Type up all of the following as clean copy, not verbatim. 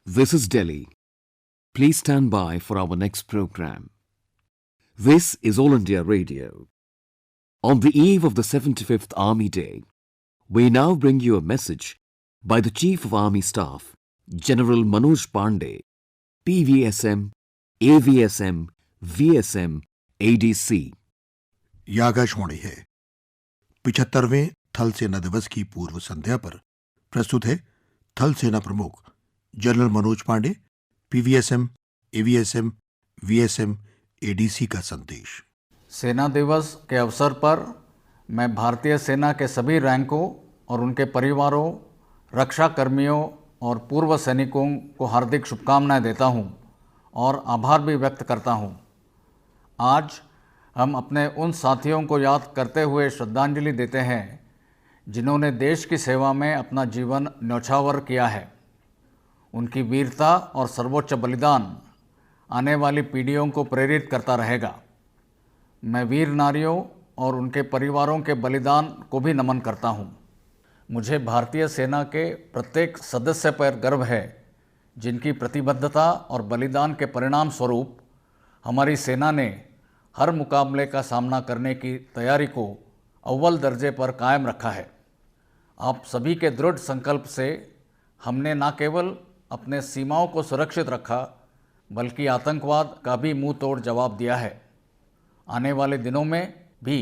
This is Delhi. Please stand by for our next program. This is All India Radio. On the eve of the 75th Army Day, we now bring you a message by the Chief of Army Staff, General Manoj Pande, PVSM, AVSM, VSM, ADC. यह आकाशवाणी है। 75वें थल सेना दिवस की पूर्व संध्या पर प्रस्तुत है थल सेना प्रमुख general Manoj Pande, PVSM, AVSM, VSM, ADC का संदेश। सेना दिवस के अवसर पर मैं भारतीय सेना के सभी रैंकों और उनके परिवारों, रक्षा कर्मियों और पूर्व सैनिकों को हार्दिक शुभकामनाएं देता हूं और आभार भी व्यक्त करता हूं। आज हम अपने उन साथियों को याद करते हुए श्रद्धांजलि देते हैं जिन्होंने देश की सेवा में अपना जीवन न्यौछावर किया है। उनकी वीरता और सर्वोच्च बलिदान आने वाली पीढ़ियों को प्रेरित करता रहेगा। मैं वीर नारियों और उनके परिवारों के बलिदान को भी नमन करता हूं। मुझे भारतीय सेना के प्रत्येक सदस्य पर गर्व है जिनकी प्रतिबद्धता और बलिदान के परिणाम स्वरूप हमारी सेना ने हर मुकाबले का सामना करने की तैयारी को अव्वल दर्जे पर कायम रखा है। आप सभी के दृढ़ संकल्प से हमने न केवल अपने सीमाओं को सुरक्षित रखा बल्कि आतंकवाद का भी मुंह तोड़ जवाब दिया है। आने वाले दिनों में भी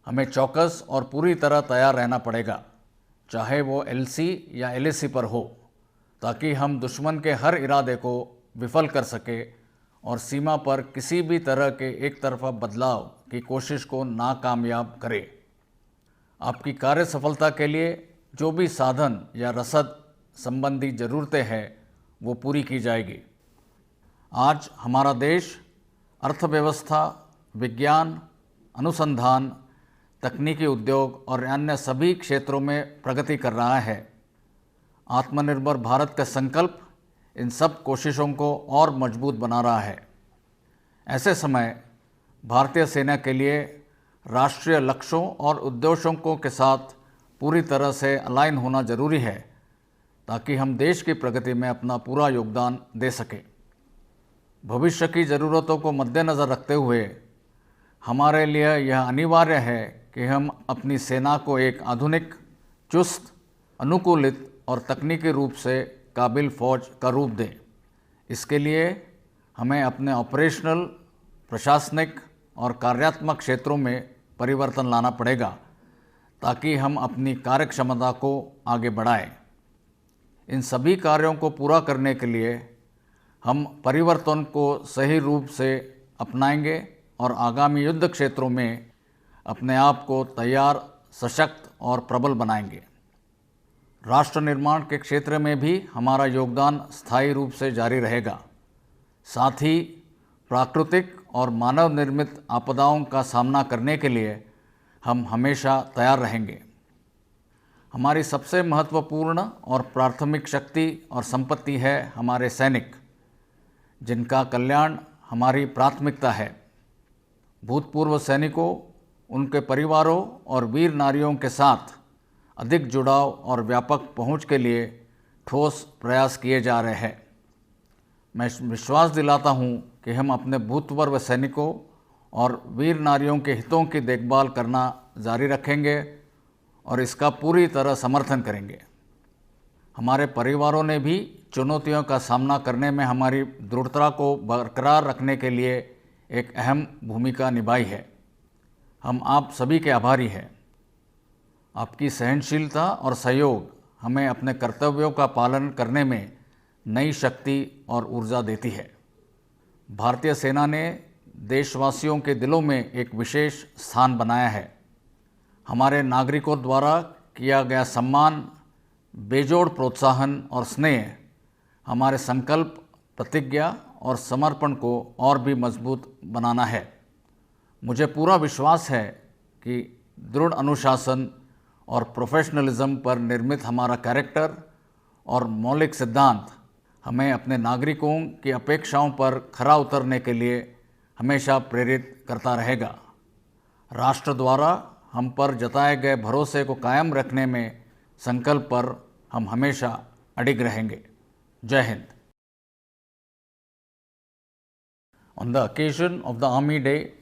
हमें चौकस और पूरी तरह तैयार रहना पड़ेगा, चाहे वो एलसी या एलएसी पर हो, ताकि हम दुश्मन के हर इरादे को विफल कर सके और सीमा पर किसी भी तरह के एक तरफा बदलाव की कोशिश को नाकामयाब करे। आपकी कार्य सफलता के लिए जो भी साधन या रसद संबंधी ज़रूरतें हैं वो पूरी की जाएगी। आज हमारा देश अर्थव्यवस्था, विज्ञान, अनुसंधान, तकनीकी उद्योग और अन्य सभी क्षेत्रों में प्रगति कर रहा है। आत्मनिर्भर भारत का संकल्प इन सब कोशिशों को और मजबूत बना रहा है। ऐसे समय भारतीय सेना के लिए राष्ट्रीय लक्ष्यों और उद्देश्यों के साथ पूरी तरह से अलाइन होना जरूरी है ताकि हम देश की प्रगति में अपना पूरा योगदान दे सकें। भविष्य की ज़रूरतों को मद्देनज़र रखते हुए हमारे लिए यह अनिवार्य है कि हम अपनी सेना को एक आधुनिक, चुस्त, अनुकूलित और तकनीकी रूप से काबिल फौज का रूप दें। इसके लिए हमें अपने ऑपरेशनल, प्रशासनिक और कार्यात्मक क्षेत्रों में परिवर्तन लाना पड़ेगा ताकि हम अपनी कार्यक्षमता को आगे बढ़ाएं। इन सभी कार्यों को पूरा करने के लिए हम परिवर्तन को सही रूप से अपनाएंगे और आगामी युद्ध क्षेत्रों में अपने आप को तैयार, सशक्त और प्रबल बनाएंगे। राष्ट्र निर्माण के क्षेत्र में भी हमारा योगदान स्थायी रूप से जारी रहेगा। साथ ही प्राकृतिक और मानव निर्मित आपदाओं का सामना करने के लिए हम हमेशा तैयार रहेंगे। हमारी सबसे महत्वपूर्ण और प्राथमिक शक्ति और संपत्ति है हमारे सैनिक, जिनका कल्याण हमारी प्राथमिकता है। भूतपूर्व सैनिकों, उनके परिवारों और वीर नारियों के साथ अधिक जुड़ाव और व्यापक पहुंच के लिए ठोस प्रयास किए जा रहे हैं। मैं विश्वास दिलाता हूं कि हम अपने भूतपूर्व सैनिकों और वीर नारियों के हितों की देखभाल करना जारी रखेंगे और इसका पूरी तरह समर्थन करेंगे। हमारे परिवारों ने भी चुनौतियों का सामना करने में हमारी दृढ़ता को बरकरार रखने के लिए एक अहम भूमिका निभाई है। हम आप सभी के आभारी हैं। आपकी सहनशीलता और सहयोग हमें अपने कर्तव्यों का पालन करने में नई शक्ति और ऊर्जा देती है। भारतीय सेना ने देशवासियों के दिलों में एक विशेष स्थान बनाया है। हमारे नागरिकों द्वारा किया गया सम्मान, बेजोड़ प्रोत्साहन और स्नेह हमारे संकल्प, प्रतिज्ञा और समर्पण को और भी मजबूत बनाना है। मुझे पूरा विश्वास है कि दृढ़ अनुशासन और प्रोफेशनलिज्म पर निर्मित हमारा कैरेक्टर और मौलिक सिद्धांत हमें अपने नागरिकों की अपेक्षाओं पर खरा उतरने के लिए हमेशा प्रेरित करता रहेगा। राष्ट्र द्वारा हम पर जताए गए भरोसे को कायम रखने में संकल्प पर हम हमेशा अडिग रहेंगे। जय Hind. On the occasion of the Army Day,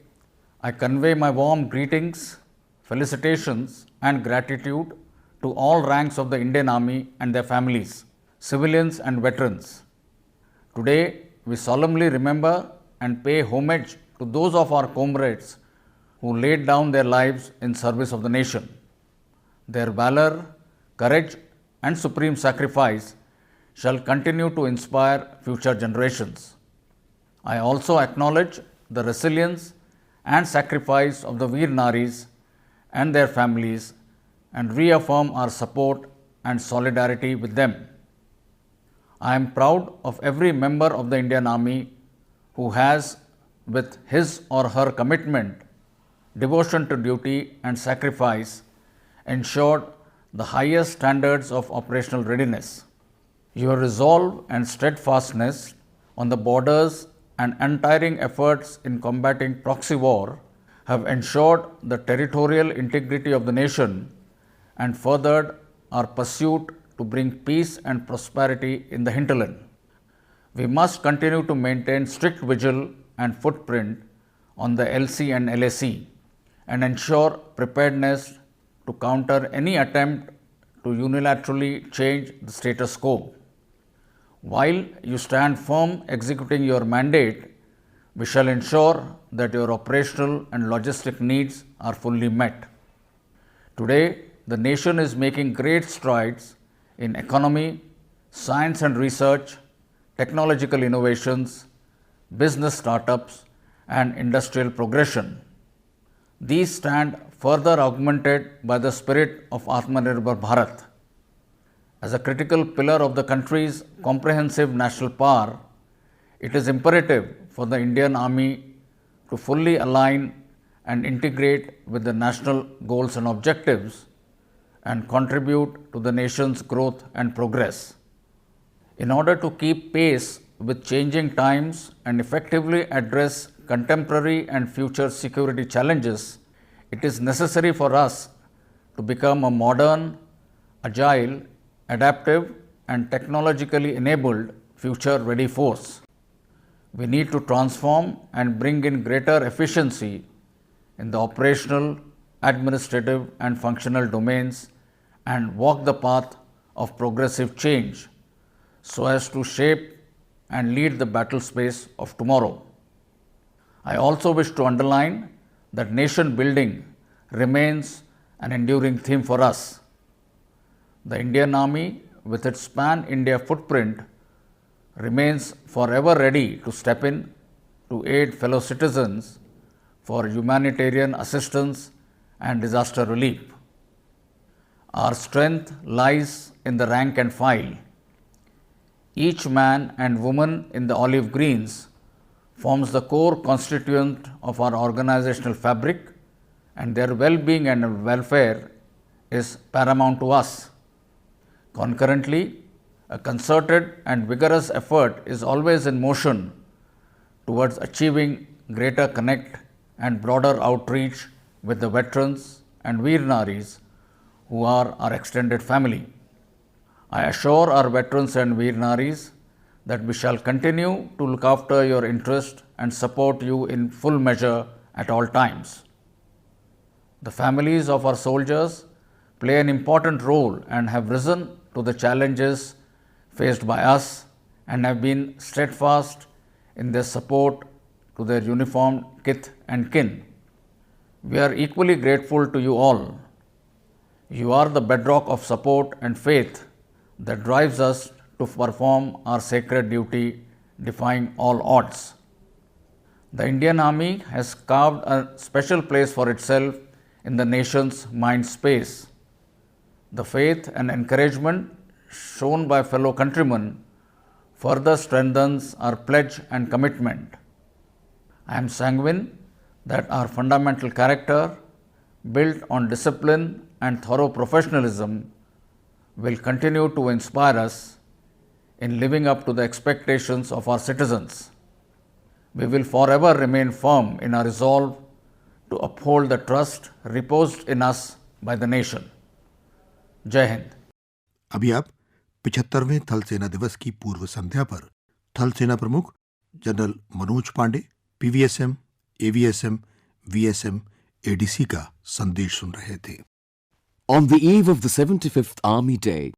I convey my warm greetings, felicitations, and gratitude to all ranks of the Indian Army and their families, civilians and veterans. Today, we solemnly remember and pay homage to those of our comrades who laid down their lives in service of the nation. Their valor, courage, and supreme sacrifice shall continue to inspire future generations. I also acknowledge the resilience and sacrifice of the Veer Naris and their families and reaffirm our support and solidarity with them. I am proud of every member of the Indian Army who has, with his or her commitment, devotion to duty, and sacrifice, ensured the highest standards of operational readiness. Your resolve and steadfastness on the borders and untiring efforts in combating proxy war have ensured the territorial integrity of the nation and furthered our pursuit to bring peace and prosperity in the hinterland. We must continue to maintain strict vigil and footprint on the LC and LAC and ensure preparedness to counter any attempt to unilaterally change the status quo. While you stand firm executing your mandate, we shall ensure that your operational and logistic needs are fully met. Today, the nation is making great strides in economy, science and research, technological innovations, business startups, and industrial progression. These stand further augmented by the spirit of Atmanirbhar Bharat. As a critical pillar of the country's comprehensive national power, it is imperative for the Indian Army to fully align and integrate with the national goals and objectives and contribute to the nation's growth and progress. In order to keep pace with changing times and effectively address contemporary and future security challenges, it is necessary for us to become a modern, agile, adaptive, and technologically enabled future-ready force. We need to transform and bring in greater efficiency in the operational, administrative, and functional domains and walk the path of progressive change so as to shape and lead the battle space of tomorrow. I also wish to underline that nation building remains an enduring theme for us. The Indian Army, with its pan-India footprint, remains forever ready to step in to aid fellow citizens for humanitarian assistance and disaster relief. Our strength lies in the rank and file. Each man and woman in the olive greens forms the core constituent of our organizational fabric, and their well-being and welfare is paramount to us. Concurrently, a concerted and vigorous effort is always in motion towards achieving greater connect and broader outreach with the veterans and Veer Naris who are our extended family. I assure our veterans and Veer Naris that we shall continue to look after your interest and support you in full measure at all times. The families of our soldiers play an important role and have risen to the challenges faced by us and have been steadfast in their support to their uniformed kith and kin. We are equally grateful to you all. You are the bedrock of support and faith that drives us to perform our sacred duty, defying all odds. The Indian Army has carved a special place for itself in the nation's mind space. The faith and encouragement shown by fellow countrymen further strengthens our pledge and commitment. I am sanguine that our fundamental character, built on discipline and thorough professionalism, will continue to inspire us in living up to the expectations of our citizens. We will forever remain firm in our resolve to uphold the trust reposed in us by the nation. जय हिंद। अभी आप 75वें थल सेना दिवस की पूर्व संध्या पर थल सेना प्रमुख general Manoj Pande, PVSM, AVSM, VSM, ADC का संदेश सुन रहे थे। On the eve of the 75th Army Day,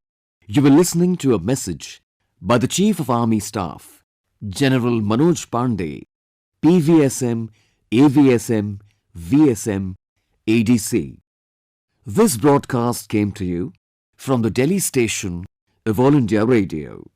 you were listening to a message by the Chief of Army Staff, General Manoj Pande, PVSM, AVSM, VSM, ADC. This broadcast came to you from the Delhi station of All India Radio.